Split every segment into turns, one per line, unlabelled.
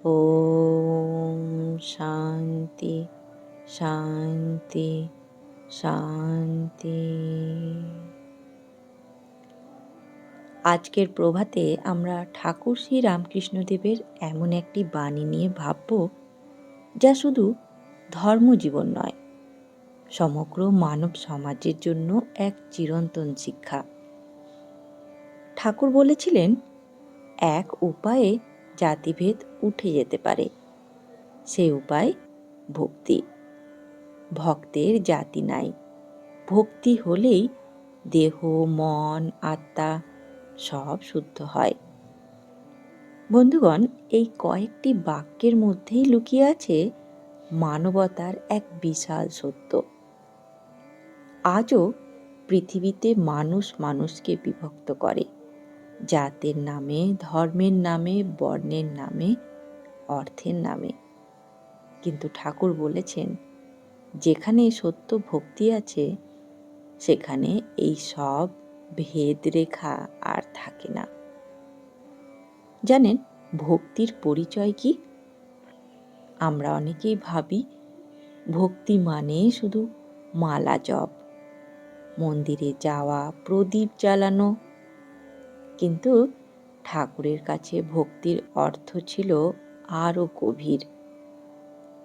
ওম শান্তি শান্তি শান্তি। আজকের প্রভাতে আমরা ঠাকুর শ্রী রামকৃষ্ণদেবের এমন একটি বাণী নিয়ে ভাবব, যা শুধু ধর্মজীবন নয়, সমগ্র মানব সমাজের জন্য এক চিরন্তন শিক্ষা। ঠাকুর বলেছিলেন, এক উপায়ে জাতিভেদ উঠে যেতে পারে, সে উপায় ভক্তি। ভক্তের জাতি নাই, ভক্তি হলেই দেহ, মন, আত্মা সব শুদ্ধ হয়। বন্ধুগণ, এই কয়েকটি বাক্যের মধ্যেই লুকিয়ে আছে মানবতার এক বিশাল সত্য। আজও পৃথিবীতে মানুষ মানুষকে বিভক্ত করে, জাতের নামে, ধর্মের নামে, বর্ণের নামে, অর্থের নামে। কিন্তু ঠাকুর বলেছেন, যেখানে সত্য ভক্তি আছে, সেখানে এই সব ভেদ রেখা আর থাকে না। জানেন ভক্তির পরিচয় কি? আমরা অনেকেই ভাবি ভক্তি মানে শুধু মালা জপ, মন্দিরে যাওয়া, প্রদীপ জ্বালানো। কিন্তু ঠাকুরের কাছে ভক্তির অর্থ ছিল আরও গভীর।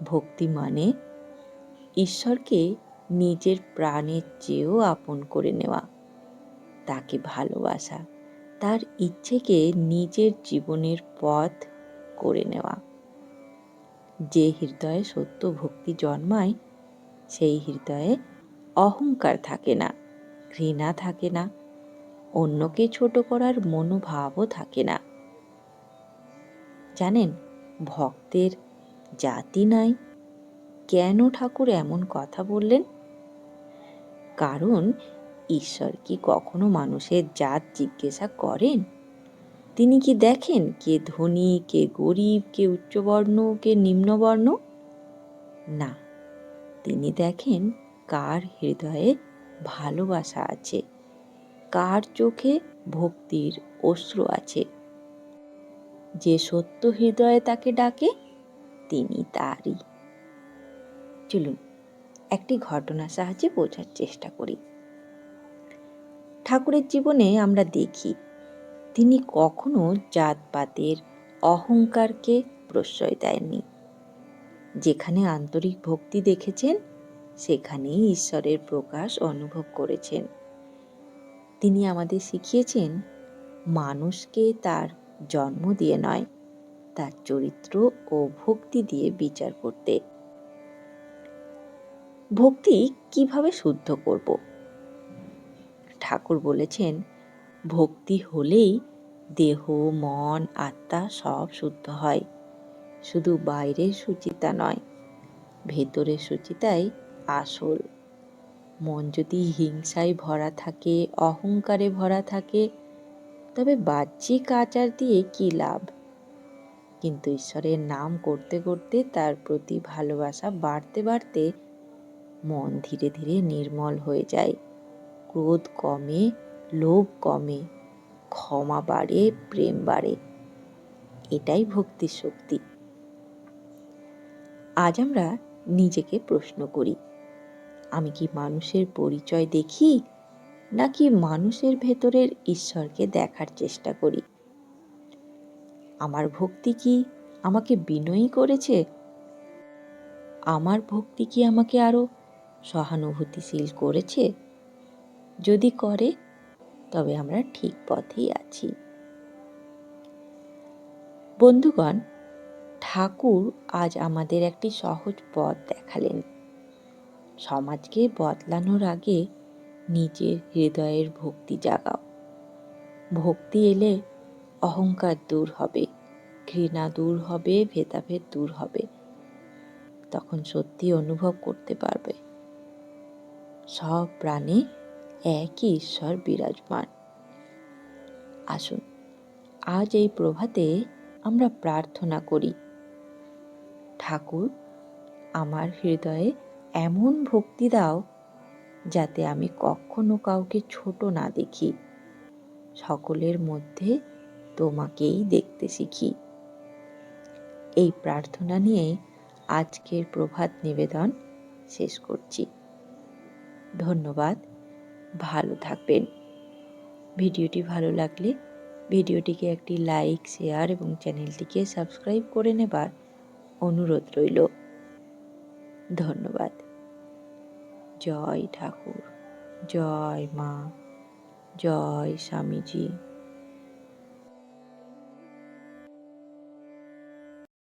ভক্তি মানে ঈশ্বরকে নিজের প্রাণের চেয়েও আপন করে নেওয়া, তাকে ভালোবাসা, তার ইচ্ছেকে নিজের জীবনের পথ করে নেওয়া। যে হৃদয়ে সত্য ভক্তি জন্মায়, সেই হৃদয়ে অহংকার থাকে না, ঘৃণা থাকে না, অন্যকে ছোট করার মনোভাবও থাকে না। জানেন ভক্তের জাতি নাই কেন ঠাকুর এমন কথা বললেন? কারণ ঈশ্বর কি কখনো মানুষের জাত জিজ্ঞাসা করেন? তিনি কি দেখেন কে ধনী, কে গরিব, কে উচ্চবর্ণ, কে নিম্নবর্ণ? না, তিনি দেখেন কার হৃদয়ে ভালোবাসা আছে, কার চোখে ভক্তির অশ্রু আছে। যে সত্য হৃদয়ে তাকে ডাকে, তিনি তারই। চলুন একটি ঘটনার সাহায্যে বোঝার চেষ্টা করি। ঠাকুরের জীবনে আমরা দেখি তিনি কখনো জাতপাতের অহংকারকে প্রশ্রয় দেননি। যেখানে আন্তরিক ভক্তি দেখেছেন, সেখানেই ঈশ্বরের প্রকাশ অনুভব করেছেন। তিনি আমাদের শিখিয়েছেন মানুষকে তার জন্ম দিয়ে নয়, তার চরিত্র ও ভক্তি দিয়ে বিচার করতে। ভক্তি কিভাবে শুদ্ধ করব? ঠাকুর বলেছেন, ভক্তি হলেই দেহ, মন, আত্মা সব শুদ্ধ হয়। শুধু বাইরের সুচিতা নয়, ভেতরের সুচিতাই আসল। মন যদি হিংসায় ভরা থাকে, অহংকারে ভরা থাকে, তবে বাহ্যিক আচার দিয়ে কি লাভ? কিন্তু ঈশ্বরের নাম করতে করতে তার প্রতি ভালোবাসা বাড়তে বাড়তে মন ধীরে ধীরে নির্মল হয়ে যায়। ক্রোধ কমে, লোভ কমে, ক্ষমা বাড়ে, প্রেম বাড়ে। এটাই ভক্তির শক্তি। আজ আমরা নিজেকে প্রশ্ন করি, আমি কি মানুষের পরিচয় দেখি, নাকি মানুষের ভেতরের ঈশ্বরকে দেখার চেষ্টা করি? আমার ভক্তি কি আমাকে বিনয়ী করেছে? আমার ভক্তি কি আমাকে আরো সহানুভূতিশীল করেছে? যদি করে, তবে আমরা ঠিক পথেই আছি। বন্ধুগণ, ঠাকুর আজ আমাদের একটি সহজ পথ দেখালেন। সমাজকে বদলানোর আগে নিজের হৃদয়ের ভক্তি জাগাও। ভক্তি এলে অহংকার দূর হবে, ঘৃণা দূর হবে, ভেদাভেদ দূর হবে। তখন সত্যি অনুভব করতে পারবে সব প্রাণে একই ঈশ্বর বিরাজমান। আসুন আজ এই প্রভাতে আমরা প্রার্থনা করি, ঠাকুর আমার হৃদয়ে এমন ভক্তি দাও যাতে আমি কখনো কাউকে ছোট না দেখি, সকলের মধ্যে তোমাকেই দেখতে শিখি। এই প্রার্থনা নিয়ে আজকের প্রভাত নিবেদন শেষ করছি। ধন্যবাদ। ভালো থাকবেন। ভিডিওটি ভালো লাগলে ভিডিওটিকে একটি লাইক, শেয়ার এবং চ্যানেলটিকে সাবস্ক্রাইব করে নেবার অনুরোধ রইল। ধন্যবাদ। জয় ঠাকুর, জয় মা, জয় স্বামীজি।